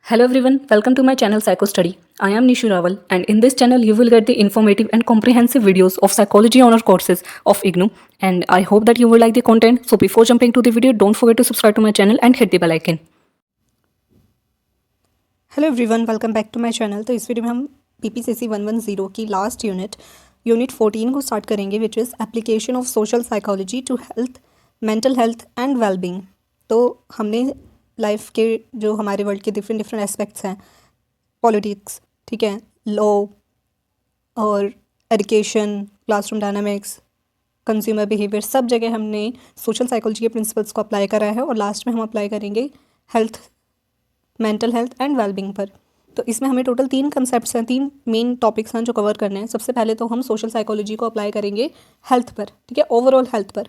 Hello everyone, welcome to my channel Psycho Study. I am Nishu Rawal and in this channel you will get the informative and comprehensive videos of psychology honor courses of IGNOU and I hope that you will like the content. So before jumping to the video, don't forget to subscribe to my channel and hit the bell icon. Hello everyone, welcome back to my channel. तो इस video में हम PPCC 110 की last unit 14 को start करेंगे, which is application of social psychology to health, mental health and wellbeing. तो हमने life के जो हमारे वर्ल्ड के डिफरेंट एस्पेक्ट्स हैं, पॉलिटिक्स, ठीक है, लॉ और education, classroom dynamics, consumer behaviour, सब जगह हमने सोशल साइकोलॉजी के प्रिंसिपल्स को अप्लाई करा है और लास्ट में हम अप्लाई करेंगे health, mental health and wellbeing पर। तो इसमें हमें टोटल 3 कंसेप्ट्स हैं, 3 मेन टॉपिक्स हैं जो कवर करने हैं। सबसे पहले तो हम सोशल साइकोलॉजी को अप्लाई करेंगे हेल्थ पर, ठीक है, ओवरऑल हेल्थ पर।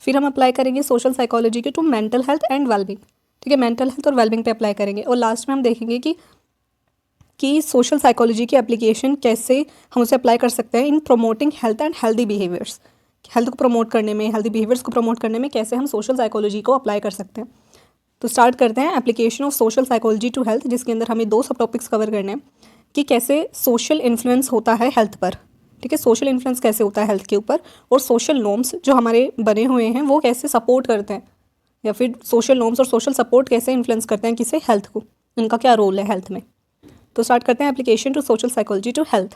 फिर हम अप्लाई करेंगे सोशल साइकोलॉजी के to mental health and wellbeing, ठीक है, मेंटल हेल्थ और वेलबींग पे अप्लाई करेंगे। और लास्ट में हम देखेंगे कि सोशल साइकोलॉजी की एप्लीकेशन कैसे हम उसे अप्लाई कर सकते हैं इन promoting health and healthy behaviours. Health को प्रमोट करने में, हेल्दी बिहेवियर्स को प्रमोट करने में कैसे हम सोशल साइकोलॉजी को अप्लाई कर सकते हैं। तो स्टार्ट करते हैं application of social psychology to health, जिसके अंदर हमें 2 सब टॉपिक्स कवर करने हैं कि कैसे सोशल इन्फ्लुएंस होता है हेल्थ पर, ठीक है, सोशल इन्फ्लुएंस कैसे होता है हेल्थ के ऊपर, और सोशल नॉर्म्स जो हमारे बने हुए हैं वो कैसे सपोर्ट करते हैं, या फिर सोशल नॉर्म्स और सोशल सपोर्ट कैसे इन्फ्लुएंस करते हैं किसे, हेल्थ को, इनका क्या रोल है हेल्थ में। तो स्टार्ट करते हैं application to social psychology to health.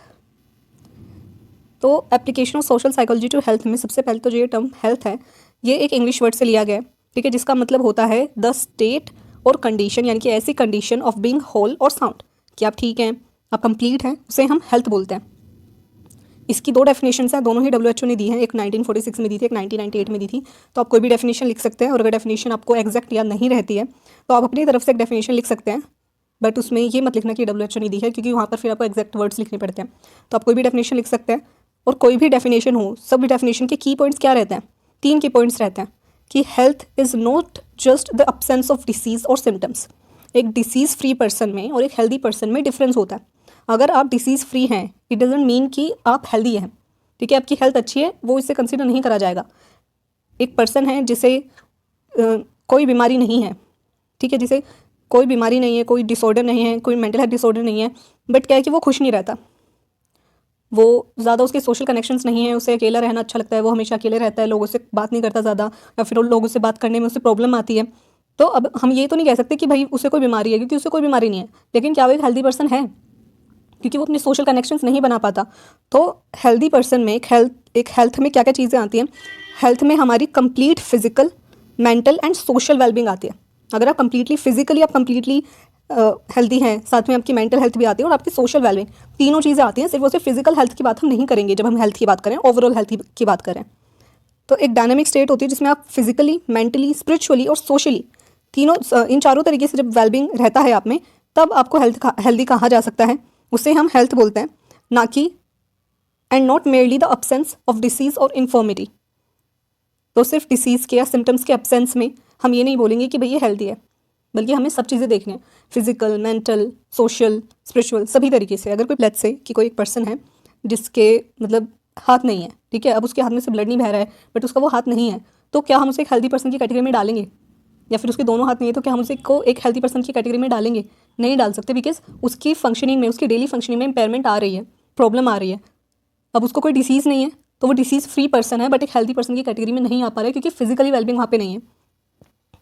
तो application of social psychology to health में सबसे पहले तो जो ये टर्म हेल्थ है, ये एक इंग्लिश वर्ड से लिया गया है, ठीक है, जिसका मतलब होता है द स्टेट और कंडीशन, यानी कि ऐसी कंडीशन ऑफ बीइंग होल और साउंड, कि आप ठीक हैं, आप कंप्लीट हैं, उसे हम हेल्थ बोलते हैं। इसकी 2 डेफिनेशंस हैं, दोनों ही WHO ने दी हैं, एक 1946 में दी थी, एक 1998 में दी थी। तो आप कोई भी डेफिनेशन लिख सकते हैं, और अगर डेफिनेशन आपको एग्जैक्ट याद नहीं रहती है तो आप अपनी तरफ से एक डेफिनेशन लिख सकते हैं, बट उसमें ये मत लिखना कि WHO ने दी है, क्योंकि वहाँ पर फिर आपको एग्जैक्ट वर्ड्स लिखने पड़ते हैं। तो आप कोई भी डेफिनेशन लिख सकते हैं, और कोई भी डेफिनेशन हो, सब डेफिनेशन के की पॉइंट्स क्या रहते हैं, 3 की पॉइंट्स रहते हैं कि health is not just the absence of disease और सिम्टम्स। एक डिसीज़ फ्री पर्सन में और एक हेल्दी पर्सन में डिफरेंस होता है। अगर आप डिसीज़ फ्री हैं, इट डजंट मीन कि आप हेल्दी हैं, ठीक है, आपकी हेल्थ अच्छी है, वो इससे कंसिडर नहीं करा जाएगा। एक पर्सन है जिसे कोई बीमारी नहीं है, ठीक है, जिसे कोई बीमारी नहीं है, कोई डिसऑर्डर नहीं है, कोई मेंटल हेल्थ डिसऑर्डर नहीं है, बट क्या है कि वो खुश नहीं रहता, वो ज़्यादा उसके सोशल कनेक्शंस नहीं है, उसे अकेला रहना अच्छा लगता है, वो हमेशा अकेले रहता है, लोगों से बात नहीं करता ज़्यादा, या फिर उन लोगों से बात करने में उसे प्रॉब्लम आती है। तो अब हम ये तो नहीं कह सकते कि भाई उसे कोई बीमारी है, क्योंकि उसे कोई बीमारी नहीं है, लेकिन क्या वो एक हेल्दी पर्सन है, क्योंकि वो अपने सोशल कनेक्शंस नहीं बना पाता। तो हेल्दी पर्सन में एक हेल्थ में क्या क्या चीज़ें आती हैं, हेल्थ में हमारी complete physical, mental and social wellbeing आती है। अगर आप कंप्लीटली हेल्दी हैं, साथ में आपकी मेंटल हेल्थ भी आती है और आपकी सोशल वेलबींग, तीनों चीज़ें आती हैं। सिर्फ और सिर्फ फिजिकल हेल्थ की बात हम नहीं करेंगे जब हम हेल्थ की बात करें, ओवरऑल हेल्थ की बात करें। तो एक डायनामिक स्टेट होती है जिसमें आप फिजिकली, मेंटली, स्पिरिचुअली और सोशली, तीनों, इन चारों तरीके से जब वेलबींग रहता है आप में, तब आपको हेल्दी कहा जा सकता है, उसे हम हेल्थ बोलते हैं, ना कि and not merely the absence of disease और इन्फॉर्मिटी। तो सिर्फ डिसीज़ के या सिम्टम्स के अब्सेंस में हम ये नहीं बोलेंगे कि भाई ये हेल्दी है, बल्कि हमें सब चीज़ें देखनी है, फिजिकल, मेंटल, सोशल, स्पिरिचुअल, सभी तरीके से। अगर कोई लेट्स से कि कोई एक पर्सन है जिसके मतलब हाथ नहीं है, ठीक है, अब उसके हाथ में से ब्लड नहीं बह रहा है, बट उसका वो हाथ नहीं है, तो क्या हम उसे एक हेल्दी पर्सन की कैटेगरी में डालेंगे? या फिर उसके दोनों हाथ नहीं है, तो क्या हम उसे को एक हेल्दी पर्सन की कैटेगरी में डालेंगे? नहीं डाल सकते, बिकॉज उसकी फंक्शनिंग में, उसकी डेली फंक्शनिंग में इंपेयरमेंट आ रही है, प्रॉब्लम आ रही है। अब उसको कोई डिसीज़ नहीं है, तो वो डिसीज़ फ्री पर्सन है, बट एक हेल्दी पर्सन की कैटेगरी में नहीं आ पा रहा है, क्योंकि फिजिकली वेलबींग वहाँ पे नहीं है।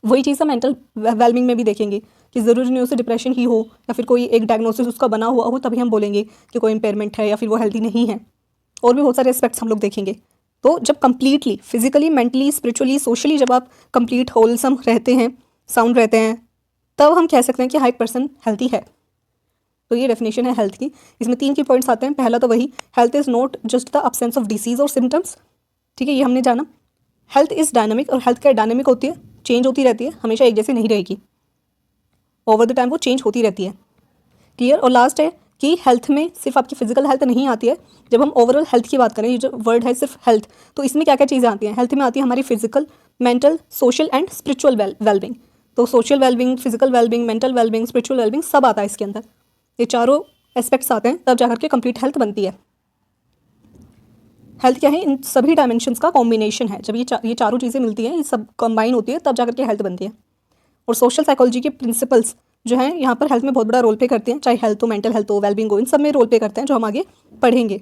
वही चीज़ हम मेंटल वेलबींग में भी देखेंगे कि ज़रूरी नहीं उसे डिप्रेशन ही हो, या फिर कोई एक डायग्नोसिस उसका बना हुआ हो, तभी हम बोलेंगे कि कोई इंपेयरमेंट है या फिर वो हेल्दी नहीं है। और भी बहुत सारे एस्पेक्ट्स हम लोग देखेंगे। तो जब completely physically, mentally, spiritually, socially जब आप कंप्लीट होलसम रहते हैं, साउंड रहते हैं, तब हम कह सकते हैं कि हाँ, एक पर्सन हेल्थी है। तो ये डेफिनेशन है हेल्थ की। इसमें 3 की पॉइंट्स आते हैं। पहला तो वही, health is not just the absence of disease और सिम्टम्स, ठीक है, ये हमने जाना। हेल्थ इज़ डायनामिक, और हेल्थ क्या डायनामिक होती है, चेंज होती रहती है, हमेशा एक जैसी नहीं रहेगी, ओवर द टाइम वो चेंज होती रहती है, क्लियर। और लास्ट है कि हेल्थ में सिर्फ आपकी फिजिकल हेल्थ नहीं आती है। जब हम ओवरऑल हेल्थ की बात करें, ये जो वर्ड है सिर्फ हेल्थ, तो इसमें क्या क्या चीज़ें आती हैं? हेल्थ में आती है हमारी physical, mental, social and spiritual wellbeing. तो social wellbeing, physical wellbeing, mental wellbeing, spiritual wellbeing, सब आता है इसके अंदर। ये चारों एस्पेक्ट्स आते हैं, तब जाकर के कंप्लीट हेल्थ बनती है। हेल्थ क्या है? इन सभी डायमेंशंस का कॉम्बिनेशन है। जब ये चारों चीज़ें मिलती हैं, ये सब कंबाइन होती है, तब जाकर के हेल्थ बनती है। और सोशल साइकोलॉजी के प्रिंसिपल्स जो है यहाँ पर हेल्थ में बहुत बड़ा रोल प्ले करते हैं, चाहे हेल्थ हो, मेंटल हेल्थ हो, वेलबींग हो, इन सब में रोल प्ले करते हैं, जो हम आगे पढ़ेंगे।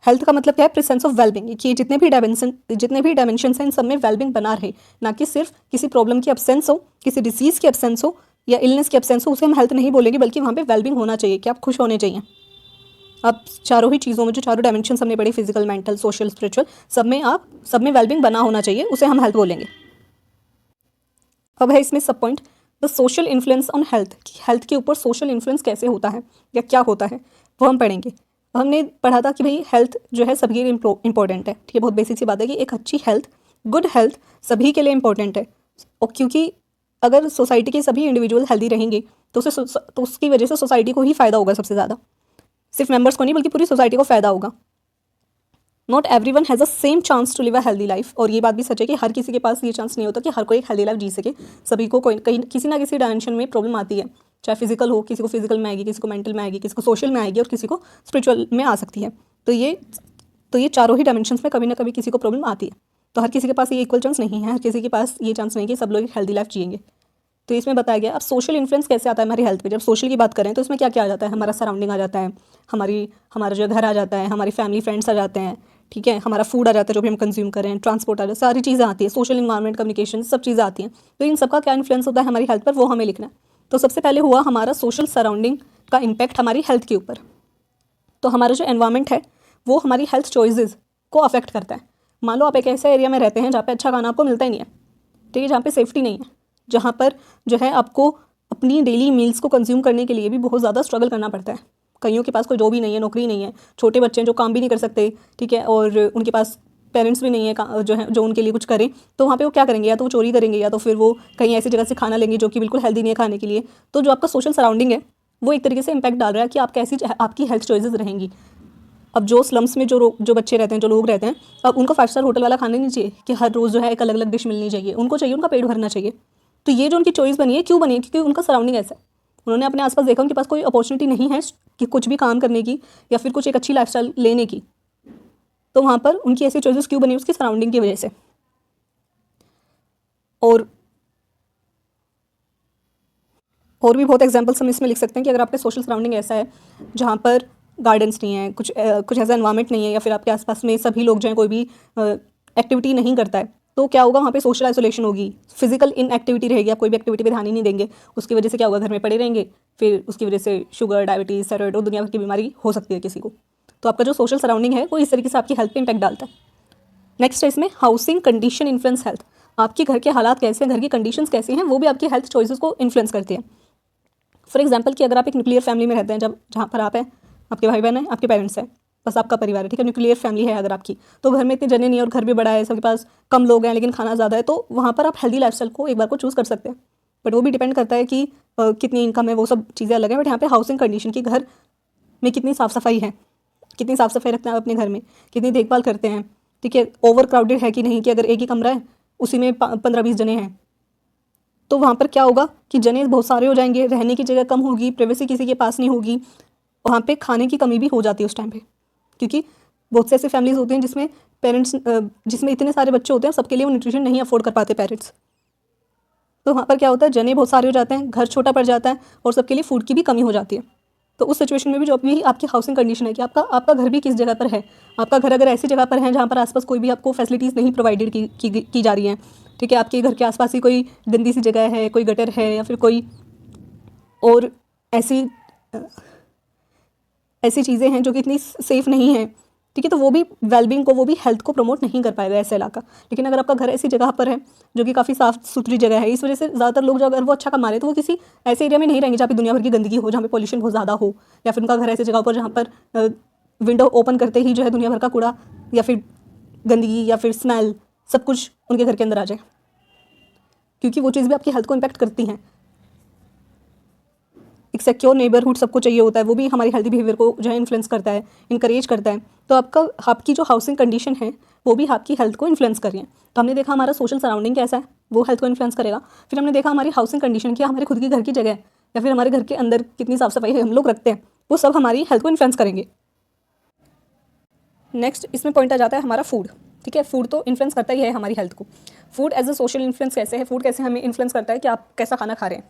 हेल्थ का मतलब क्या है? प्रेजेंस ऑफ वेलबींग, कि जितने भी डायमेंशन हैं इन सब में वेलबींग बना रहे, ना कि सिर्फ किसी प्रॉब्लम की एब्सेंस हो, किसी डिसीज़ की एब्सेंस हो या इलनेस की एब्सेंस हो, उसे हम हेल्थ नहीं बोलेंगे, बल्कि वहाँ पे वेलबींग होना चाहिए कि आप खुश होने चाहिए। अब चारों ही चीज़ों में जो चारों डायमेंशन हमने पढ़े, फिजिकल, मेंटल, सोशल, स्पिरिचुअल, सब में वेलबींग बना होना चाहिए, उसे हम हेल्थ बोलेंगे। अब है इसमें सब point, the social influence on health, कि हेल्थ के ऊपर सोशल इन्फ्लुएंस कैसे होता है या क्या होता है, वो हम पढ़ेंगे। हमने पढ़ा था कि भाई हेल्थ जो है सभी के लिए इंपॉर्टेंट है, ठीक है, बहुत बेसिक सी बात है कि एक अच्छी हेल्थ, गुड हेल्थ सभी के लिए इंपॉर्टेंट है। और क्योंकि अगर सोसाइटी के सभी इंडिविजुअल हेल्दी रहेंगे तो उसकी वजह से सोसाइटी को ही फ़ायदा होगा, सबसे ज़्यादा सिर्फ मेंबर्स को नहीं बल्कि पूरी सोसाइटी को फ़ायदा होगा। Not every one has a same chance to live a healthy life, और ये बात भी सच है कि हर किसी के पास ये चांस नहीं होता कि हर कोई एक हेल्दी लाइफ जी सके। सभी को कोई कहीं किसी ना किसी डायमेंशन में प्रॉब्लम आती है, चाहे फिजिकल हो, किसी को फिजिकल में आएगी, किसी को मेंटल में आएगी, किसी को सोशल में आएगी और किसी को स्पिरिचुअल में आ सकती है। तो ये चारों ही डायमेंशंस में कभी ना कभी किसी को प्रॉब्लम आती है। तो हर किसी के पास ये इक्वल चांस नहीं है, हर किसी के पास ये चांस नहीं कि सब लोग एक हेल्दी लाइफ जिएंगे। तो इसमें बताया गया। अब सोशल इन्फ्लुएंस कैसे आता है हमारी हेल्थ पे? जब सोशल की बात करें तो इसमें क्या क्या आ जाता है? हमारा सराउंडिंग आ जाता है, हमारा जो घर आ जाता है, हमारी फैमिली फ्रेंड्स आ जाते हैं, ठीक है, हमारा फूड आ जाता है जो भी हम कंज्यूम करें, ट्रांसपोर्ट आ जाता है, सारी चीज़ें आती हैं, सोशल इन्वायरमेंट, कम्युनिकेशन, सब चीज़ें आती हैं। तो इन सबका क्या इन्फ्लुएंस होता है हमारी हेल्थ पर, वो हमें लिखना है। तो सबसे पहले हुआ हमारा सोशल सराउंडिंग का इम्पैक्ट हमारी हेल्थ के ऊपर। तो हमारा जो एनवायरनमेंट है वो हमारी हेल्थ चॉइसेस को अफेक्ट करता है। मान लो आप एक ऐसे एरिया में रहते हैं जहाँ पे अच्छा खाना आपको मिलता ही नहीं है, ठीक है, जहाँ पे सेफ्टी नहीं है, जहाँ पर जो है आपको अपनी डेली मील्स को कंज्यूम करने के लिए भी बहुत ज़्यादा स्ट्रगल करना पड़ता है। कईयों के पास कोई जॉब ही नहीं है, नौकरी नहीं है, छोटे बच्चे हैं जो काम भी नहीं कर सकते, ठीक है, और उनके पास पेरेंट्स भी नहीं है जो है जो उनके लिए कुछ करें। तो वहाँ पे वो क्या करेंगे? या तो वो चोरी करेंगे या तो फिर वो कहीं ऐसी जगह से खाना लेंगे जो कि बिल्कुल हेल्दी नहीं है खाने के लिए। तो जो आपका सोशल सराउंडिंग है वो एक तरीके से इम्पैक्ट डाल रहा है कि आप कैसी आपकी हेल्थ चॉइसेस रहेंगी। अब जो स्लम्स में जो बच्चे रहते हैं, जो लोग रहते हैं, अब उनको 5 स्टार होटल वाला खाना नहीं चाहिए कि हर रोज़ जो है एक अलग अलग डिश मिलनी चाहिए, उनको चाहिए उनका पेट भरना चाहिए। तो ये जो उनकी चॉइस बनी है, क्यों बनी है? क्योंकि उनका सराउंडिंग ऐसा है। उन्होंने अपने आसपास देखा उनके पास कोई अपॉर्चुनिटी नहीं है कि कुछ भी काम करने की या फिर कुछ एक अच्छी लाइफस्टाइल लेने की। तो वहाँ पर उनकी ऐसी चॉइसेस क्यों बनी? उसकी सराउंडिंग की वजह से। और भी बहुत एग्जांपल्स हम इसमें लिख सकते हैं कि अगर आपका सोशल सराउंडिंग ऐसा है जहाँ पर गार्डन्स नहीं है, कुछ ऐसा एनवायरनमेंट नहीं है, या फिर आपके आसपास में सभी लोग जो हैं कोई भी एक्टिविटी नहीं करता है, तो क्या होगा? वहाँ पे सोशल आइसोलेशन होगी, फिजिकल इनएक्टिविटी रहेगी, आप कोई भी एक्टिविटी पे ध्यान ही नहीं देंगे। उसकी वजह से क्या होगा? घर में पड़े रहेंगे, फिर उसकी वजह से शुगर, डायबिटीज़, थायराइड और दुनिया भर की बीमारी हो सकती है किसी को। तो आपका जो सोशल सराउंडिंग है वो इस तरीके से आपकी हेल्थ पे इम्पैक्ट डालता है। नेक्स्ट है इसमें हाउसिंग कंडीशन इन्फ्लुएंस हेल्थ। आपके घर के हालात कैसे हैं, घर की कंडीशंस कैसे हैं, वो भी आपकी हेल्थ चॉइसेस को इन्फ्लुएंस करते हैं। फॉर एग्जाम्पल कि अगर आप एक न्यूक्लियर फैमिली में रहते हैं, जहाँ पर आप हैं, आपके भाई बहन हैं, आपके पेरेंट्स हैं, बस आपका परिवार है, ठीक है, न्यूक्लियर फैमिली है अगर आपकी, तो घर में इतने जने नहीं है और घर भी बड़ा है, सबके पास कम लोग हैं लेकिन खाना ज़्यादा है, तो वहाँ पर आप हेल्दी लाइफस्टाइल को एक बार को चूज़ कर सकते हैं। बट वो भी डिपेंड करता है कि कितनी इनकम है, वो सब चीज़ें अलग हैं। बट यहाँ पे हाउसिंग कंडीशन की घर में कितनी साफ़ सफाई है, कितनी साफ़ सफाई रखते हैं आप अपने घर में, कितनी देखभाल करते हैं, ठीक है, ओवर क्राउडेड है कि नहीं, कि अगर एक ही कमरा है उसी में 15-20 जने हैं, तो वहाँ पर क्या होगा कि जने बहुत सारे हो जाएंगे, रहने की जगह कम होगी, प्राइवेसी किसी के पास नहीं होगी, वहाँ पे खाने की कमी भी हो जाती है उस टाइम पे, क्योंकि बहुत से ऐसे फैमिलीज होती हैं जिसमें पेरेंट्स जिसमें इतने सारे बच्चे होते हैं, सबके लिए वो न्यूट्रिशन नहीं अफोर्ड कर पाते पेरेंट्स। तो वहाँ पर क्या होता है? जने बहुत सारे हो जाते हैं, घर छोटा पड़ जाता है और सबके लिए फूड की भी कमी हो जाती है। तो उस सिचुएशन में भी जो भी आपकी हाउसिंग कंडीशन है कि आपका घर भी किस जगह पर है, आपका घर अगर ऐसी जगह पर है जहाँ पर आसपास कोई भी आपको फैसिलिटीज़ नहीं प्रोवाइडेड की जा रही हैं, ठीक है, आपके घर के आसपास ही कोई गंदी सी जगह है, कोई गटर है या फिर कोई और ऐसी ऐसी चीज़ें हैं जो कि इतनी सेफ़ नहीं है, ठीक है, तो वो भी वेलबींग को, वो भी हेल्थ को प्रमोट नहीं कर पाएगा ऐसा इलाका। लेकिन अगर आपका घर ऐसी जगह पर है जो कि काफ़ी साफ़ सुथरी जगह है, इस वजह से ज़्यादातर लोग जो अगर वो अच्छा कमा रहे हैं तो वो किसी ऐसे एरिया में नहीं रहेंगे जहाँ पे दुनिया भर की गंदगी हो, जहाँ पे पॉल्यूशन बहुत ज़्यादा हो, या फिर उनका घर ऐसी जगह पर जहाँ पर विंडो ओपन करते ही जो है दुनिया भर का कूड़ा या फिर गंदगी या फिर स्मेल सब कुछ उनके घर के अंदर आ जाए, क्योंकि वो चीज़ भी आपकी हेल्थ को इम्पैक्ट करती हैं। एक सिक्योर नेबरहुड सबको चाहिए होता है, वो भी हमारी हेल्दी बिहेवियर को जो है इन्फ्लुएंस करता है, इनकरेज करता है। तो आपकी जो हाउसिंग कंडीशन है वो भी आपकी हेल्थ को इन्फ्लुएंस कर रही है। तो हमने देखा हमारा सोशल सराउंडिंग कैसा है, वो हेल्थ को इन्फ्लुएंस करेगा। फिर हमने देखा हमारी हाउसिंग कंडीशन क्या, हमारे खुद की घर की जगह या फिर हमारे घर के अंदर कितनी साफ़ सफाई हम लोग रखते हैं, वो सब हमारी हेल्थ को इन्फ्लुएंस करेंगे। नेक्स्ट इसमें पॉइंट आ जाता है हमारा फूड, ठीक है। फूड तो इन्फ्लुएंस करता ही है हमारी हेल्थ को। Food as a social influence कैसे है, फूड कैसे हमें इन्फ्लुएंस करता है कि आप कैसा खाना खा रहे हैं।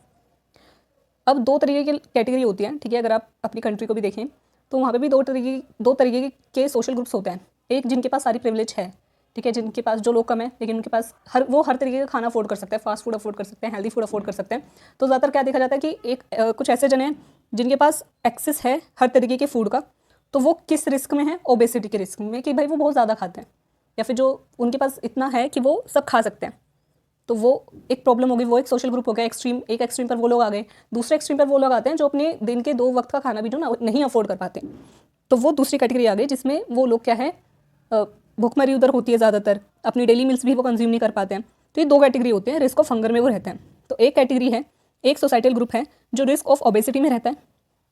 अब दो तरीके की कैटेगरी होती है, ठीक है। अगर आप अपनी कंट्री को भी देखें तो वहाँ पे भी दो तरीके के सोशल ग्रुप्स होते हैं। एक जिनके पास सारी प्रिविलेज है, ठीक है, जिनके पास जो लोग कम है लेकिन उनके पास हर तरीके का खाना अफोर्ड कर सकते हैं, फास्ट फूड अफोर्ड कर सकते हैं, हेल्दी फूड अफोर्ड कर सकते हैं। तो ज़्यादातर क्या देखा जाता है कि कुछ ऐसे जने हैं जिनके पास एक्सेस है हर तरीके के फूड का, तो वो किस रिस्क में है, ओबेसिटी के रिस्क में, कि भाई वो बहुत ज़्यादा खाते हैं, या फिर जो उनके पास इतना है कि वो सब खा सकते हैं। तो वो एक प्रॉब्लम होगी, वो एक सोशल ग्रुप हो गया। एक एक्सट्रीम पर वो लोग आ गए। दूसरे एक्सट्रीम पर वो लोग आते हैं जो अपने दिन के 2 वक्त का खाना भी जो ना नहीं अफोर्ड कर पाते, तो वो दूसरी कैटेगरी आ गई, जिसमें वो लोग क्या है, भुखमरी उधर होती है ज़्यादातर, अपनी डेली मील्स भी वो कंज्यूम नहीं कर पाते हैं। तो ये 2 कैटेगरी होते हैं, रिस्क ऑफ हंगर में वो रहते हैं। तो एक कैटेगरी है, एक सोसाइटल ग्रुप है जो रिस्क ऑफ ओबेसिटी में रहता है,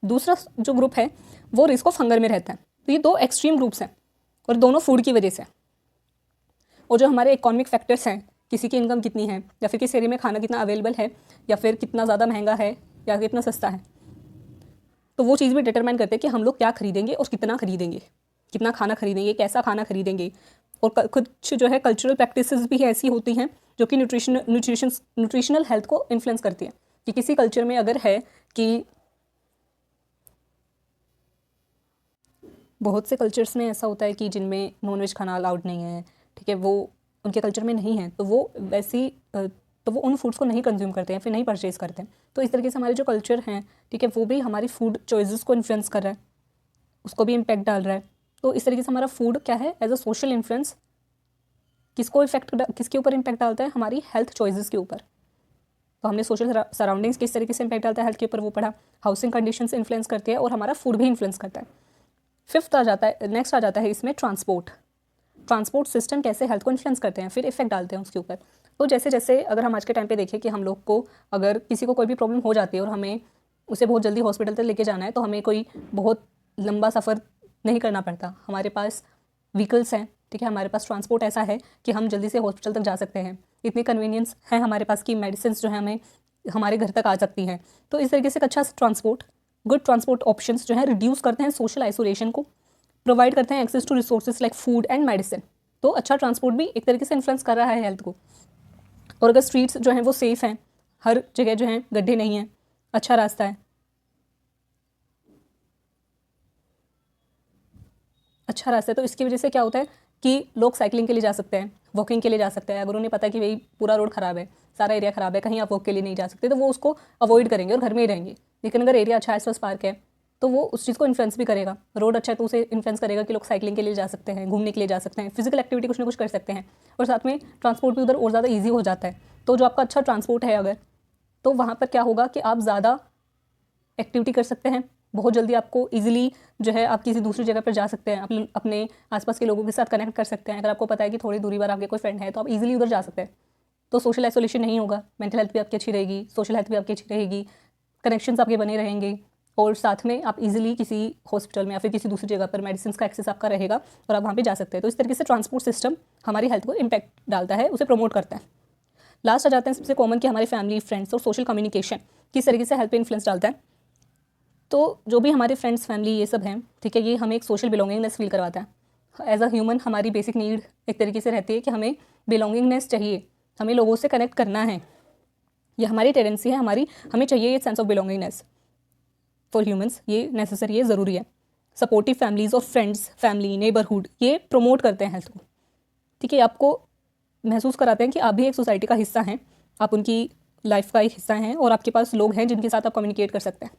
दूसरा जो ग्रुप है वो रिस्क ऑफ हंगर में रहता है। तो ये 2 एक्सट्रीम ग्रुप्स हैं और दोनों फूड की वजह से। और जो हमारे इकोनॉमिक फैक्टर्स हैं, किसी की इनकम कितनी है, या फिर किस एरिया में खाना कितना अवेलेबल है, या फिर कितना ज़्यादा महंगा है या कितना सस्ता है, तो वो चीज़ भी डिटरमाइन करते हैं कि हम लोग क्या खरीदेंगे और कितना खरीदेंगे, कितना खाना खरीदेंगे, कैसा खाना खरीदेंगे। और कुछ जो है कल्चरल प्रैक्टिसेस भी ऐसी होती हैं जो कि न्यूट्रिशनल हेल्थ को इन्फ्लुएंस करती हैं। कि किसी कल्चर में अगर है कि बहुत से कल्चर्स में ऐसा होता है कि जिनमें नॉनवेज खाना अलाउड नहीं है, ठीक है, वो उनके कल्चर में नहीं है, तो वो वैसी तो वो उन फूड्स को नहीं कंज्यूम करते हैं, फिर नहीं परचेज़ करते हैं। तो इस तरीके से हमारे जो कल्चर हैं, ठीक है, वो भी हमारी फूड चॉइसेस को इन्फ्लुएंस कर रहा है, उसको भी इम्पैक्ट डाल रहा है। तो इस तरीके से हमारा फूड क्या है, एज अ सोशल इन्फ्लुएंस किसके ऊपर इम्पैक्ट डालता है, हमारी हेल्थ चॉइसेस के ऊपर। तो हमने सोशल सराउंडिंग्स किस तरीके से इम्पैक्ट डालता है हेल्थ के ऊपर वो पढ़ा, हाउसिंग कंडीशन से इन्फ्लुएंस करती है, और हमारा फूड भी इन्फ्लुएंस करता है। नेक्स्ट आ जाता है इसमें ट्रांसपोर्ट सिस्टम कैसे हेल्थ को इन्फ्लुएंस करते हैं, फिर इफेक्ट डालते हैं उसके ऊपर। तो जैसे जैसे अगर हम आज के टाइम पे देखें कि हम लोग को अगर किसी को कोई भी प्रॉब्लम हो जाती है और हमें उसे बहुत जल्दी हॉस्पिटल तक लेके जाना है, तो हमें कोई बहुत लंबा सफ़र नहीं करना पड़ता, हमारे पास व्हीकल्स हैं, ठीक है, हमारे पास ट्रांसपोर्ट ऐसा है कि हम जल्दी से हॉस्पिटल तक जा सकते हैं। इतनी कन्वीनियंस है हमारे पास कि मेडिसिन जो है हमें हमारे घर तक आ सकती हैं। तो इस तरीके से अच्छा गुड ट्रांसपोर्ट ऑप्शंस जो है रिड्यूस करते हैं सोशल आइसोलेशन को, प्रोवाइड करते हैं access to resources like food and medicine. तो अच्छा ट्रांसपोर्ट भी एक तरीके से इन्फ्लुएंस कर रहा है हेल्थ को। और अगर स्ट्रीट्स जो हैं वो सेफ़ हैं, हर जगह जो हैं गड्ढे नहीं हैं, अच्छा रास्ता है, तो इसकी वजह से क्या होता है कि लोग साइकिलिंग के लिए जा सकते हैं, वॉकिंग के लिए जा सकते हैं। अगर उन्हें पता है कि भाई पूरा रोड ख़राब है, सारा एरिया ख़राब है, कहीं आप वॉक के लिए नहीं जा सकते, तो वो उसको अवॉइड करेंगे और घर में ही रहेंगे। लेकिन अगर एरिया अच्छा है, आसपास पार्क है, तो वो उस चीज़ को इन्फ्लुएंस भी करेगा। रोड अच्छा है तो उसे इन्फ्लुएंस करेगा कि लोग साइकिलिंग के लिए जा सकते हैं, घूमने के लिए जा सकते हैं, फिजिकल एक्टिविटी कुछ ना कुछ कर सकते हैं, और साथ में ट्रांसपोर्ट भी उधर और ज़्यादा ईजी हो जाता है। तो जो आपका अच्छा ट्रांसपोर्ट है अगर, तो वहाँ पर क्या होगा कि आप ज़्यादा एक्टिविटी कर सकते हैं, बहुत जल्दी आपको इजीली जो है आप किसी दूसरी जगह पर जा सकते हैं, अपने आसपास के लोगों के साथ कनेक्ट कर सकते हैं। अगर आपको पता है कि थोड़ी दूरी पर आपके कोई फ्रेंड है तो आप इजीली उधर जा सकते हैं। तो सोशल आइसोलेशन नहीं होगा, मेंटल हेल्थ भी आपकी अच्छी रहेगी, सोशल हेल्थ भी आपकी अच्छी रहेगी, कनेक्शंस आपके बने रहेंगे, और साथ में आप इजीली किसी हॉस्पिटल में या फिर किसी दूसरी जगह पर मेडिसिन का एक्सेस आपका रहेगा और आप वहाँ पे जा सकते हैं। तो इस तरीके से ट्रांसपोर्ट सिस्टम हमारी हेल्थ को इम्पैक्ट डालता है, उसे प्रमोट करता है। लास्ट आ जाते हैं सबसे कॉमन कि हमारे फैमिली, फ्रेंड्स और सोशल कम्युनिकेशन किस तरीके से हेल्थ पे इन्फ्लुएंस डालता है। तो जो भी हमारे फ्रेंड्स, फैमिली ये सब हैं, ठीक है, ये हमें एक सोशल बिलोंगिंगनेस फील करवाता है। एज अ ह्यूमन हमारी बेसिक नीड एक तरीके से रहती है कि हमें बिलोंगिंगनेस चाहिए, हमें लोगों से कनेक्ट करना है, ये हमारी टेंडेंसी है, हमें चाहिए ये sense of belongingness for humans, ये नेसेसरी है, ज़रूरी है। सपोर्टिव फैमिलीज़ और फ्रेंड्स, फैमिली, नेबरहुड ये प्रमोट करते हैं हेल्थ को, ठीक है, आपको महसूस कराते हैं कि आप भी एक सोसाइटी का हिस्सा हैं, आप उनकी लाइफ का एक हिस्सा हैं और आपके पास लोग हैं जिनके साथ आप कम्युनिकेट कर सकते हैं।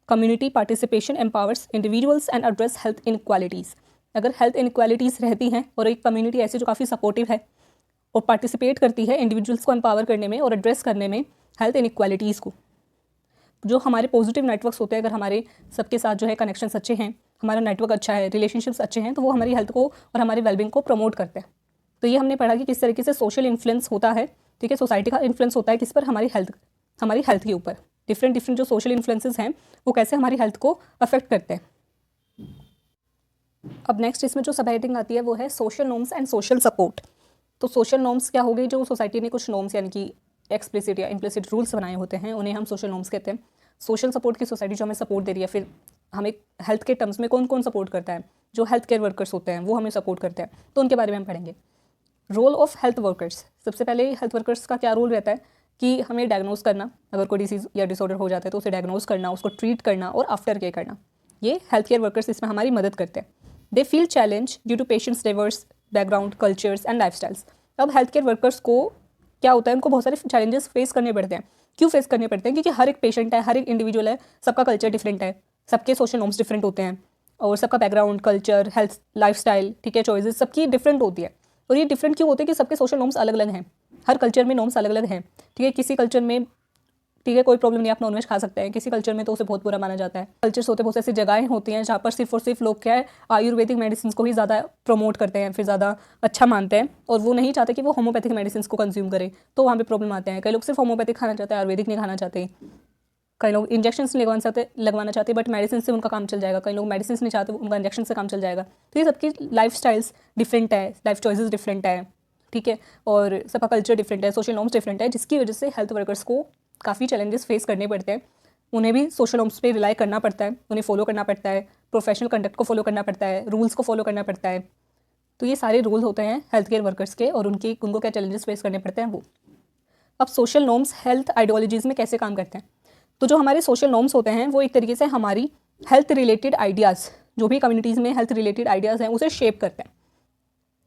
Community participation empowers individuals and address health inequalities. अगर हेल्थ इनक्वालिटीज़ रहती हैं और एक कम्युनिटी ऐसी जो काफ़ी सपोर्टिव है और पार्टिसिपेट करती है इंडिविजुअल्स को एम्पावर करने में और एड्रेस करने में हेल्थ इनक्वालिटीज़ को, जो हमारे पॉजिटिव नेटवर्क्स होते हैं, अगर हमारे सबके साथ जो है कनेक्शंस अच्छे हैं, हमारा नेटवर्क अच्छा है, रिलेशनशिप्स अच्छे हैं, तो वो हमारी हेल्थ को और हमारी वेलबींग को प्रमोट करते हैं। तो ये हमने पढ़ा कि किस तरीके से सोशल इन्फ्लुएंस होता है, ठीक है, सोसाइटी का इन्फ्लुएंस होता है किस पर, हमारी हेल्थ के ऊपर। डिफरेंट जो सोशल इन्फ्लुएंसेस हैं वो कैसे हमारी हेल्थ को अफेक्ट करते हैं। अब नेक्स्ट इसमें जो सब हेडिंग आती है वो है social norms and social support. तो सोशल नॉर्म्स क्या हो गई, जो सोसाइटी ने कुछ नॉर्म्स यानी कि एक्सप्लिसिट या इम्प्लिसिट रूल्स बनाए होते हैं, उन्हें हम सोशल नॉर्म्स कहते हैं। सोशल सपोर्ट की सोसाइटी जो हमें सपोर्ट दे रही है, फिर हमें हेल्थ के टर्म्स में कौन कौन सपोर्ट करता है, जो हेल्थ केयर वर्कर्स होते हैं वो हमें सपोर्ट करते हैं, तो उनके बारे में हम पढ़ेंगे। रोल ऑफ हेल्थ वर्कर्स, सबसे पहले हेल्थ वर्कर्स का क्या रोल रहता है कि हमें डायग्नोज करना, अगर कोई डिसीज़ या डिसऑर्डर हो जाता है तो उसे डायग्नोज करना, उसको ट्रीट करना और आफ्टर केयर करना, ये हेल्थ केयर वर्कर्स इसमें हमारी मदद करते हैं। They feel challenge due to patients diverse background, cultures and lifestyles. अब हेल्थ केयर वर्कर्स को क्या होता है, उनको बहुत सारे चैलेंजेस फेस करने पड़ते हैं। क्यों फेस करने पड़ते हैं? क्योंकि हर एक पेशेंट है, हर एक इंडिविजुअल है, सबका कल्चर डिफरेंट है, सबके सोशल नॉर्म्स डिफरेंट होते हैं और सबका बैकग्राउंड, कल्चर, हेल्थ, लाइफस्टाइल, ठीक है, चॉइसेस सबकी डिफरेंट होती है। और ये डिफरेंट क्यों होते हैं? कि सबके सोशल नॉर्म्स अलग अलग हैं, हर कल्चर में नॉर्म्स अलग अलग हैं, ठीक है। किसी कल्चर में, ठीक है, कोई प्रॉब्लम नहीं, आप नॉनवेज खा सकते हैं, किसी कल्चर में तो उसे बहुत बुरा माना जाता है। कल्चर्स होते हैं, बहुत ऐसी जगहें होती हैं जहाँ पर सिर्फ और सिर्फ लोग क्या है, आयुर्वेदिक मेडिसिन को ही ज़्यादा प्रमोट करते हैं, फिर ज़्यादा अच्छा मानते हैं, और वो नहीं चाहते कि वो होम्योपैथिक मेडिसिन को कंज्यूम करें, तो वहाँ पे प्रॉब्लम आते हैं। कई लोग सिर्फ होम्योपैथिक खाना चाहते हैं, आयुर्वेदिक नहीं खाना चाहते। कई लोग इंजेक्शन लगवाना चाहते हैं, बट मेडिसिन से उनका काम चल जाएगा। कई लोग मेडिसिन नहीं चाहते, उनका इंजेक्शन से काम चल जाएगा। तो ये सबकी लाइफ स्टाइल्स डिफरेंट है, लाइफ चॉइसेस डिफरेंट है, ठीक है, और सबका कल्चर डिफरेंट है, सोशल नॉर्म्स डिफरेंट है, जिसकी वजह से हेल्थ वर्कर्स को काफ़ी चैलेंजेस फेस करने पड़ते हैं। उन्हें भी सोशल नॉर्म्स पे रिलाई करना पड़ता है, उन्हें फॉलो करना पड़ता है, प्रोफेशनल कंडक्ट को फॉलो करना पड़ता है, रूल्स को फॉलो करना पड़ता है। तो ये सारे रूल होते हैं हेल्थ केयर वर्कर्स के, और उनको क्या चैलेंजेस फेस करने पड़ते हैं वो। अब सोशल नॉर्म्स हेल्थ आइडियोलॉजीज़ में कैसे काम करते हैं? तो जो हमारे सोशल नॉर्म्स होते हैं वो एक तरीके से हमारी हेल्थ रिलेटेड आइडियाज़, जो भी कम्युनिटीज़ में हेल्थ रिलेटेड आइडियाज़ हैं, उसे शेप करते हैं,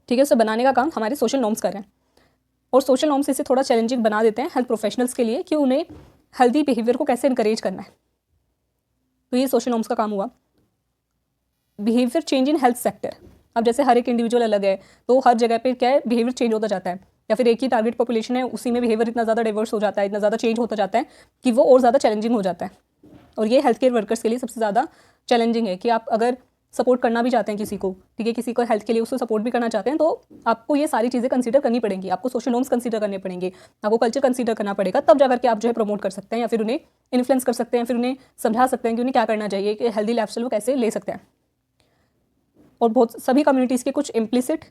ठीक है। उसे बनाने का काम हमारे सोशल नॉर्म्स कर रहे हैं, और सोशल नॉर्म्स इसे थोड़ा चैलेंजिंग बना देते हैं हेल्थ प्रोफेशनल्स के लिए कि उन्हें हेल्दी बिहेवियर को कैसे इनकरेज करना है। तो ये सोशल नॉर्म्स का काम हुआ। Behaviour change in health sector. अब जैसे हर एक इंडिविजुअल अलग है, तो हर जगह पे क्या है, बिहेवियर चेंज होता जाता है, या फिर एक ही टारगेट पॉपुलेशन है, उसी में बिहेवियर इतना ज़्यादा डाइवर्स हो जाता है, इतना ज़्यादा चेंज होता जाता है कि वो और ज़्यादा चैलेंजिंग हो जाता है। और ये हेल्थ केयर वर्कर्स के लिए सबसे ज़्यादा चैलेंजिंग है कि आप अगर सपोर्ट करना भी चाहते हैं किसी को, ठीक है, किसी को हेल्थ के लिए उसको सपोर्ट भी करना चाहते हैं, तो आपको ये सारी चीज़ें कंसीडर करनी पड़ेंगी। आपको सोशल नॉर्म्स कंसीडर करने पड़ेंगे, आपको कल्चर कंसीडर करना पड़ेगा, तब जाकर के आप जो है प्रमोट कर सकते हैं, या फिर उन्हें इन्फ्लुएंस कर सकते हैं, फिर उन्हें समझा सकते हैं कि उन्हें क्या करना चाहिए, कि हेल्दी लाइफस्टाइल वो कैसे ले सकते हैं। और बहुत सभी कम्युनिटीज़ के कुछ इम्प्लिसिट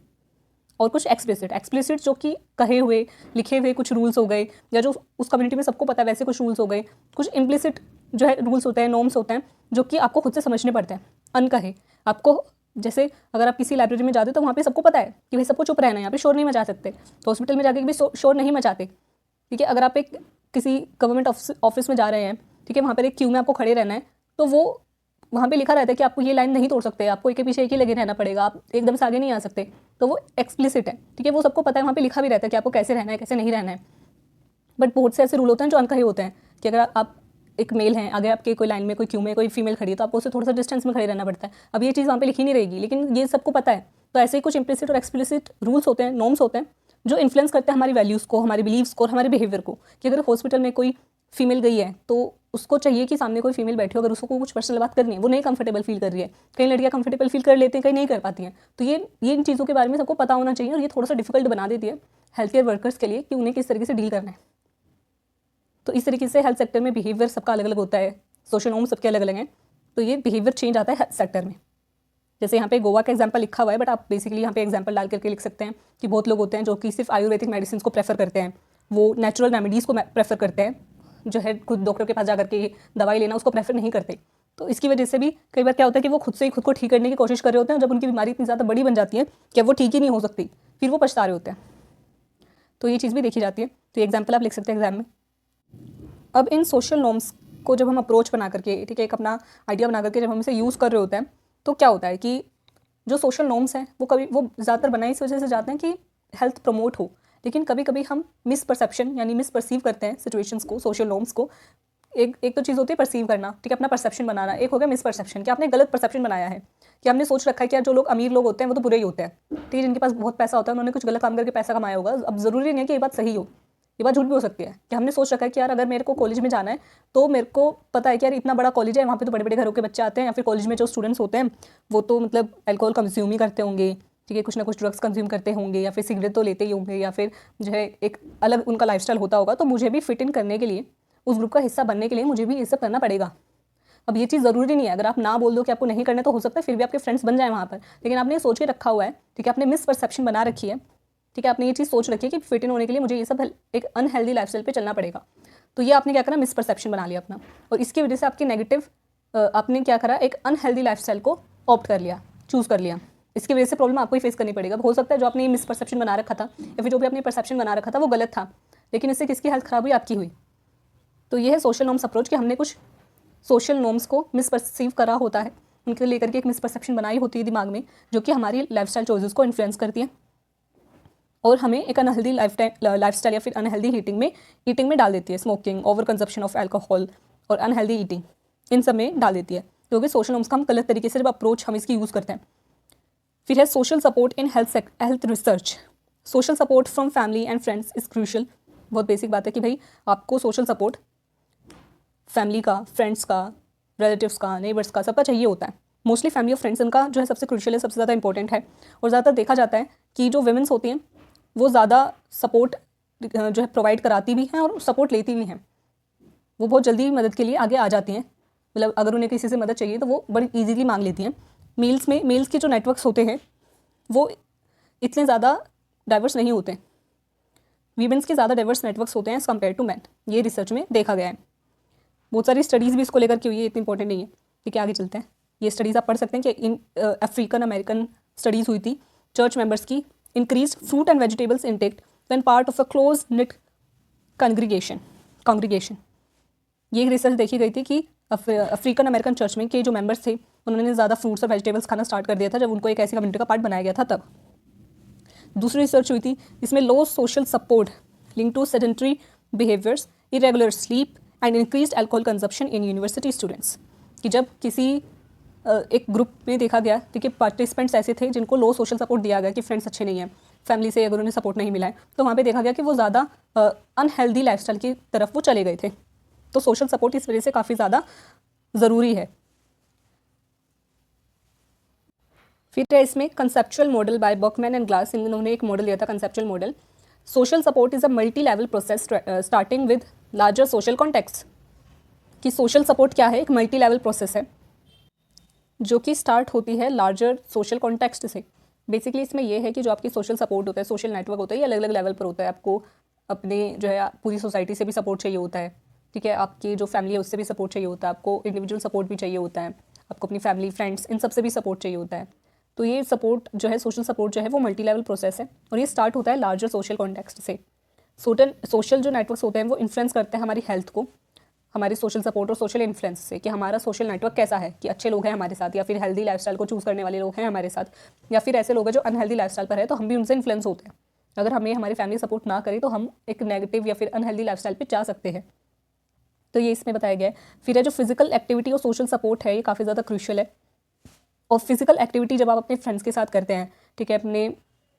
और कुछ एक्सप्लिसिट जो कि कहे हुए, लिखे हुए कुछ रूल्स हो गए, या जो उस कम्युनिटी में सबको पता है वैसे कुछ रूल्स हो गए। कुछ इम्प्लिसिट जो है रूल्स होते हैं, नॉर्म्स होते हैं, जो कि आपको खुद से समझने पड़ते हैं, अनकहे। आपको जैसे अगर आप किसी लाइब्रेरी में जाते हो तो वहाँ पे सबको पता है कि भाई सबको चुप रहना है, यहाँ पे शोर नहीं मचा सकते। तो हॉस्पिटल में जाके भी शोर नहीं मचाते, ठीक है। अगर आप एक किसी गवर्नमेंट ऑफिस में जा रहे हैं, ठीक है, वहाँ पर एक क्यू में आपको खड़े रहना है, तो वो वहाँ पे लिखा रहता है कि आपको ये लाइन नहीं तोड़ सकते, आपको एक के पीछे एक ही लगे रहना पड़ेगा, आप एकदम से आगे नहीं आ सकते। तो वो एक्सप्लिसिट है, ठीक है, वो सबको पता है, वहाँ पे लिखा भी रहता है कि आपको कैसे रहना है, कैसे नहीं रहना है। बट बहुत से ऐसे रूल होते हैं जो अनकहे होते हैं कि अगर आप एक मेल हैं, आगे आपके कोई लाइन में, कोई क्यू में कोई फीमेल खड़ी है, तो आपको उससे थोड़ा सा डिस्टेंस में खड़े रहना पड़ता है। अब ये चीज़ वहाँ पे लिखी नहीं रहेगी, लेकिन ये सबको पता है। तो ऐसे ही कुछ इम्प्लिसिट और एक्सप्लिसिट रूल्स होते हैं, नॉर्म्स होते हैं, जो इन्फ्लुएंस करते हैं हमारी वैल्यूज़ को, हमारे बिलीव्स को और हमारे बिहेवियर को। कि अगर हॉस्पिटल में कोई फीमेल गई है तो उसको चाहिए कि सामने कोई फीमेल बैठी हो, अगर उसको कुछ पर्सनल बात करनी है, वो नहीं कंफर्टेबल फील कर रही है। कई लड़कियां कंफर्टेबल फील कर लेती हैं, कई नहीं कर पाती हैं। तो ये इन चीज़ों के बारे में सबको पता होना चाहिए, और ये थोड़ा सा डिफिकल्ट बना देती है हेल्थ केयर वर्कर्स के लिए कि उन्हें किस तरीके से डील करना है। तो इस तरीके से हेल्थ सेक्टर में बिहेवियर सबका अलग अलग होता है, सोशल नॉर्म सबके अलग अलग हैं। तो ये बिहेवियर चेंज आता है हेल्थ सेक्टर में। जैसे यहाँ पे गोवा का एग्जांपल लिखा हुआ है, बट आप बेसिकली यहाँ पे एग्जांपल डाल करके लिख सकते हैं कि बहुत लोग होते हैं जो कि सिर्फ आयुर्वेदिक मेडिसिन को प्रेफर करते हैं, वो नेचुरल रेमेडीज़ को प्रेफर करते हैं, जो है खुद डॉक्टर के पास जा करके दवाई लेना उसको प्रेफर नहीं करते। तो इसकी वजह से भी कई बार क्या होता है कि वो खुद से ही खुद को ठीक करने की कोशिश कर रहे होते हैं, जब उनकी बीमारी इतनी ज़्यादा बड़ी बन जाती है कि वो ठीक ही नहीं हो सकती, फिर वो पछता रहे होते हैं। तो ये चीज़ भी देखी जाती है। तो ये एग्जाम्पल आप लिख सकते हैं एग्जाम में। अब इन सोशल नॉर्म्स को जब हम अप्रोच बना करके, ठीक है, एक अपना आइडिया बना करके जब हम इसे यूज़ कर रहे होते हैं, तो क्या होता है कि जो सोशल नॉर्म्स हैं वो ज़्यादातर बनाए इस वजह से जाते हैं कि हेल्थ प्रमोट हो, लेकिन कभी कभी हम मिसपरसेप्शन यानी मिसपर्सीव करते हैं सिचुएशंस को, सोशल नॉर्म्स को। एक तो चीज़ होती है परसीव करना, ठीक है, अपना परसेप्शन बनाना। एक हो गया मिसपरसेप्शन, कि आपने गलत परसेप्शन बनाया है, कि आपने सोच रखा है कि यार जो लोग अमीर लोग होते हैं वो तो बुरे ही होते हैं, ठीक है, जिनके पास बहुत पैसा होता है उन्होंने कुछ गलत काम करके पैसा कमाया होगा। अब ज़रूरी नहीं है कि ये बात सही हो, ये बात झूठ भी हो सकती है। कि हमने सोच रखा है कि यार अगर मेरे को कॉलेज में जाना है तो मेरे को पता है कि यार इतना बड़ा कॉलेज है, वहाँ पे तो बड़े बड़े घरों के बच्चे आते हैं, या फिर कॉलेज में जो स्टूडेंट्स होते हैं वो तो मतलब अल्कोहल कंज्यूम ही करते होंगे, ठीक है, कुछ ना कुछ ड्रग्स कंज्यूम करते होंगे, या फिर सिगरेट तो लेते ही होंगे, या फिर जो है एक अलग उनका लाइफस्टाइल होता होगा। तो मुझे भी फिट इन करने के लिए, उस ग्रुप का हिस्सा बनने के लिए मुझे भी ये सब करना पड़ेगा। अब ये चीज़ ज़रूरी नहीं है, अगर आप ना बोल दो कि आपको नहीं करना तो हो सकता है फिर भी आपके फ्रेंड्स बन जाए वहाँ पर, लेकिन आपने ये सोच के रखा हुआ है, ठीक है, आपने मिसपरसेप्शन बना रखी है, ठीक है, आपने ये चीज़ सोच रखी है कि फिट इन होने के लिए मुझे ये सब एक अनहेल्दी लाइफस्टाइल पे चलना पड़ेगा। तो ये आपने क्या करा, मिसपरसेप्शन बना लिया अपना, और इसकी वजह से आपकी नेगेटिव आपने क्या करा, एक अनहेल्दी लाइफस्टाइल को ऑप्ट कर लिया, चूज़ कर लिया। इसकी वजह से प्रॉब्लम आपको ही फेस करनी पड़ेगा। हो सकता है जो आपने मिसपरसेप्शन बना रखा था, या फिर जो भी आपने परसेप्शन बना रखा था वो गलत था, लेकिन इससे किसकी हेल्थ ख़राब हुई? आपकी हुई। तो ये है सोशल नॉर्म्स अप्रोच कि हमने कुछ सोशल नॉर्म्स को मिसपर्सीव करा होता है, उनके लेकर के एक मिसपरसेप्शन बनाई होती है दिमाग में, जो कि हमारी लाइफस्टाइल चॉइसेस को इन्फ्लुएंस करती है और हमें एक अनहेल्दी लाइफस्टाइल या फिर अनहेल्दी ईटिंग में डाल देती है। Smoking, over consumption of alcohol और अनहेल्दी ईटिंग, इन सब में डाल देती है, क्योंकि सोशल नॉर्म्स का हम गलत तरीके से जब अप्रोच हम इसकी यूज़ करते हैं। फिर है social support in health research. Social support from family and friends is crucial. बहुत बेसिक बात है कि भाई आपको सोशल सपोर्ट फैमिली का, फ्रेंड्स का, रिलेटिव्स का, नेबर्स का, सबका चाहिए होता है। मोस्टली फैमिली और फ्रेंड्स इनका जो है सबसे क्रूशियल है, सबसे ज़्यादा इंपॉर्टेंट है। और ज़्यादातर देखा जाता है कि जो वुमेन्स होती हैं वो ज़्यादा सपोर्ट जो है प्रोवाइड कराती भी हैं और सपोर्ट लेती भी हैं। वो बहुत जल्दी मदद के लिए आगे आ जाती हैं, मतलब अगर उन्हें किसी से मदद चाहिए तो वो बड़ी ईजीली मांग लेती हैं। मेल्स के जो नेटवर्क्स होते हैं वो इतने ज़्यादा डाइवर्स नहीं होते। वीमेंस के ज़्यादा डाइवर्स नेटवर्क्स होते हैं एज़ कम्पेयर टू मैन, ये रिसर्च में देखा गया है। बहुत सारी स्टडीज़ भी इसको लेकर के हुई है, इतनी इंपॉर्टेंट नहीं है। ठीक है, आगे चलते हैं। ये स्टडीज़ आप पढ़ सकते हैं कि इन अफ्रीकन अमेरिकन स्टडीज़ हुई थी चर्च मेंबर्स की। Increase fruit and vegetables intake when part of a close knit congregation. ये रिसर्च देखी गई थी कि अफ्रीकन अमेरिकन चर्च में के जो मेंबर्स थे उन्होंने ज़्यादा फ्रूट्स और वेजिटेबल्स खाना स्टार्ट कर दिया था जब उनको एक ऐसी कम्युनिटी का पार्ट बनाया गया था तब। दूसरी रिसर्च हुई थी इसमें low social support link to sedentary behaviours, irregular sleep and increased alcohol consumption in university students. कि जब किसी एक ग्रुप में देखा गया कि पार्टिसिपेंट्स ऐसे थे जिनको लो सोशल सपोर्ट दिया गया कि फ्रेंड्स अच्छे नहीं हैं, फैमिली से अगर उन्हें सपोर्ट नहीं मिला है, तो वहाँ पे देखा गया कि वो ज़्यादा अनहेल्दी लाइफस्टाइल की तरफ वो चले गए थे। तो सोशल सपोर्ट इस वजह से काफ़ी ज़्यादा ज़रूरी है। फिर है इसमें conceptual model by Berkman and Glass. इन्होंने एक मॉडल दिया था, conceptual model. Social support is a multi level process starting with larger social context. कि सोशल सपोर्ट क्या है? एक मल्टी लेवल प्रोसेस है जो कि स्टार्ट होती है लार्जर सोशल कॉन्टेक्स्ट से। बेसिकली इसमें यह है कि जो आपकी सोशल सपोर्ट होता है, सोशल नेटवर्क होता है, ये अलग अलग लेवल पर होता है। आपको अपने जो है पूरी सोसाइटी से भी सपोर्ट चाहिए होता है, ठीक है, आपकी जो फैमिली है उससे भी सपोर्ट चाहिए होता है, आपको इंडिविजुअल सपोर्ट भी चाहिए होता है, आपको अपनी फैमिली, फ्रेंड्स, इन सब से भी सपोर्ट चाहिए होता है। तो ये सपोर्ट जो है, सोशल सपोर्ट जो है वो मल्टी लेवल प्रोसेस है और ये स्टार्ट होता है लार्जर सोशल कॉन्टेक्स्ट से। सोशल जो नेटवर्क्स होते हैं वो इन्फ्लुएंस करते हैं हमारी हेल्थ को, हमारे सोशल सपोर्ट और सोशल इन्फ्लुएंस से, कि हमारा सोशल नेटवर्क कैसा है, कि अच्छे लोग हैं हमारे साथ या फिर हेल्दी लाइफस्टाइल को चूज़ करने वाले लोग हैं हमारे साथ, या फिर ऐसे लोग हैं जो अनहेल्दी लाइफस्टाइल पर है तो हम भी उनसे इन्फ्लुएंस होते हैं। अगर हमें हमारी फैमिली सपोर्ट ना करे तो हम एक नेगेटिव या फिर अनहेल्दी लाइफस्टाइल पे जा सकते हैं। तो ये इसमें बताया गया है। फिर है जो फिजिकल एक्टिविटी और सोशल सपोर्ट है, ये काफ़ी ज़्यादा क्रूशियल है। और फिजिकल एक्टिविटी जब आप अपने फ्रेंड्स के साथ करते हैं, ठीक है, अपने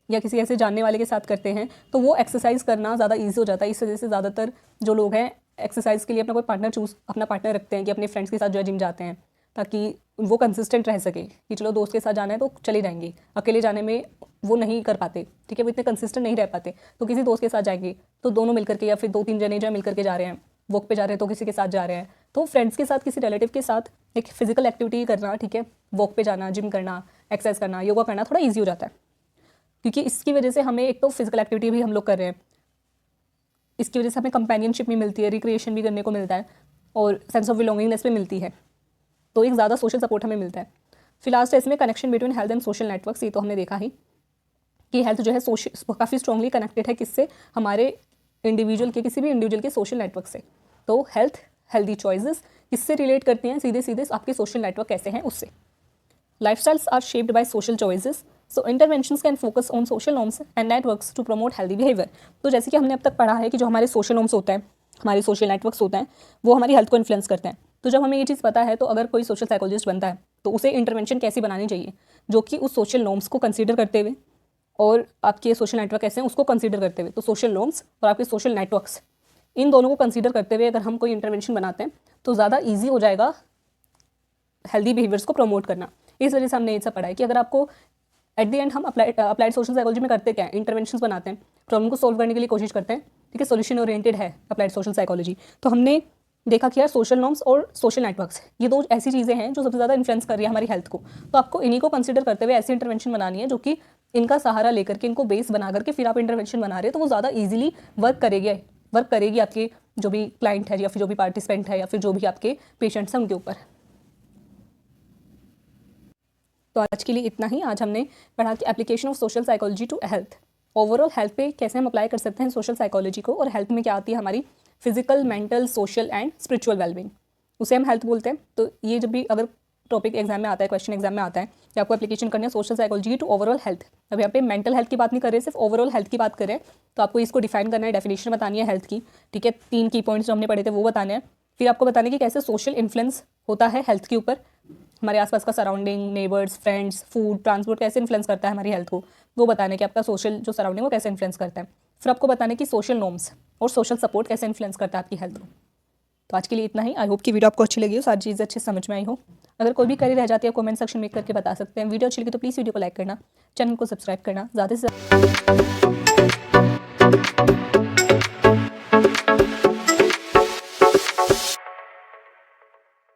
या किसी ऐसे जानने वाले के साथ करते हैं, तो वो एक्सरसाइज करना ज़्यादा ईजी हो जाता है। इस वजह से ज़्यादातर जो लोग हैं एक्सरसाइज के लिए अपना कोई अपना पार्टनर रखते हैं कि अपने फ्रेंड्स के साथ जो है जिम जाते हैं, ताकि वो कंसिस्टेंट रह सके कि चलो दोस्त के साथ जाना है तो चले जाएंगे, अकेले जाने में वो नहीं कर पाते, ठीक है, वो इतने कंसिस्टेंट नहीं रह पाते, तो किसी दोस्त के साथ जाएंगे तो दोनों मिलकर के या फिर 2-3 जने जो है मिलकर के जा रहे हैं, वॉक पे जा रहे हैं तो किसी के साथ जा रहे हैं, तो फ्रेंड्स के साथ, किसी रिलेटिव के साथ एक फिजिकल एक्टिविटी करना, ठीक है, वॉक पे जाना, जिम करना, एक्सरसाइज करना, योगा करना थोड़ा ईजी हो जाता है, क्योंकि इसकी वजह से हमें एक तो फिजिकल एक्टिविटी भी हम लोग कर रहे हैं, इसकी वजह से हमें कंपेनियनशिप भी मिलती है, रिक्रिएशन भी करने को मिलता है और सेंस ऑफ बिलोंगिंगनेस भी मिलती है, तो एक ज़्यादा सोशल सपोर्ट हमें मिलता है। फिर लास्ट है इसमें connection between health and social networks. ये तो हमने देखा ही कि हेल्थ जो है काफ़ी स्ट्रांगली कनेक्टेड है किससे? हमारे इंडिविजुअल के, किसी भी इंडिविजुअल के सोशल नेटवर्क से। तो हेल्दी चॉइसेस किससे रिलेट करती हैं? सीधे सीधे आपके सोशल नेटवर्क कैसे हैं उससे। Lifestyles are shaped by social choices, so interventions can focus on social norms and networks to promote healthy behaviour. तो जैसे कि हमने अब तक पढ़ा है कि जो हमारे सोशल नॉर्म्स होते हैं, हमारे सोशल नेटवर्क्स होते हैं, वो हमारी हेल्थ को इन्फ्लुएंस करते हैं। तो जब हमें ये चीज़ पता है तो अगर कोई सोशल साइकोलॉजिस्ट बनता है तो उसे इंटरवेंशन कैसी बनानी चाहिए, जो कि उस सोशल नॉर्म्स को कंसीडर करते हुए और आपके सोशल नेटवर्क कैसे हैं उसको कंसीडर करते हुए, तो सोशल नॉर्म्स और आपके सोशल नेटवर्क्स, इन दोनों को कंसीडर करते हुए अगर हम कोई इंटरवेंशन बनाते हैं तो ज़्यादा ईजी हो जाएगा हेल्दी बिहेवियर्स को प्रमोट करना। इस वजह से हमने ये सब पढ़ा है कि अगर आपको एट द एंड हम अप्लाइड सोशल साइकोलॉजी में करते क्या है, इंटरवेंशंस बनाते हैं, प्रॉब्लम को सॉल्व करने के लिए कोशिश करते हैं, ठीक है, सोल्यूशन ओरिएंटेड है अप्लाइड सोशल साइकोलॉजी। तो हमने देखा कि यार सोशल नॉर्म्स और सोशल नेटवर्क्स, ये दो ऐसी चीज़ें हैं जो सबसे ज़्यादा इन्फ्लुएंस कर रही है हमारी हेल्थ को। तो आपको इन्हीं को कंसीडर करते हुए ऐसी इंटरवेंशन बनानी है जो कि इनका सहारा लेकर के, इनको बेस बना करके फिर आप इंटरवेंशन बना रहे हो, तो वो ज़्यादा ईजिली वर्क करेगी आपके जो भी क्लाइंट है या फिर जो भी पार्टिसिपेंट है या फिर जो भी आपके पेशेंट्स हैं उनके ऊपर। तो आज के लिए इतना ही। आज हमने पढ़ा कि application of social psychology to health overall health पे कैसे हम अप्लाई कर सकते हैं सोशल साइकोलॉजी को, और हेल्थ में क्या आती है हमारी physical, mental, social and spiritual wellbeing, उसे हम हेल्थ बोलते हैं। तो ये जब भी अगर टॉपिक एग्जाम में आता है, क्वेश्चन एग्जाम में आता है कि आपको एप्लीकेशन करनी है social psychology to overall health, अब यहाँ पे मेंटल हेल्थ की बात नहीं कर रहे, सिर्फ ओवरऑल हेल्थ की बात कर रहे हैं, तो आपको इसको डिफाइन करना है, डेफिनेशन बतानी है हेल्थ की, ठीक है। 3 की पॉइंट्स जो हमने पढ़े थे वो बताने हैं, फिर आपको बताने कि कैसे सोशल इन्फ्लुएंस होता है हेल्थ के ऊपर, हमारे आसपास का surrounding, neighbours, friends, food, transport कैसे इन्फ्लुएंस करता है हमारी हेल्थ को, वो बताने कि आपका सोशल जो सराउंडिंग वो कैसे इन्फ्लुएंस करता है। फिर आपको बताने कि सोशल नॉर्म्स और सोशल सपोर्ट कैसे इन्फ्लुएंस करता है आपकी हेल्थ को। तो आज के लिए इतना ही। आई होप कि वीडियो आपको अच्छी लगी हो, सारी चीज़ें अच्छे समझ में आई हो। अगर कोई भी क्वेरी रह जाती है कमेंट सेक्शन में करके बता सकते हैं। वीडियो अच्छी लगी तो प्लीज़ वीडियो को लाइक करना, चैनल को सब्सक्राइब करना, ज़्यादा से ज़्यादा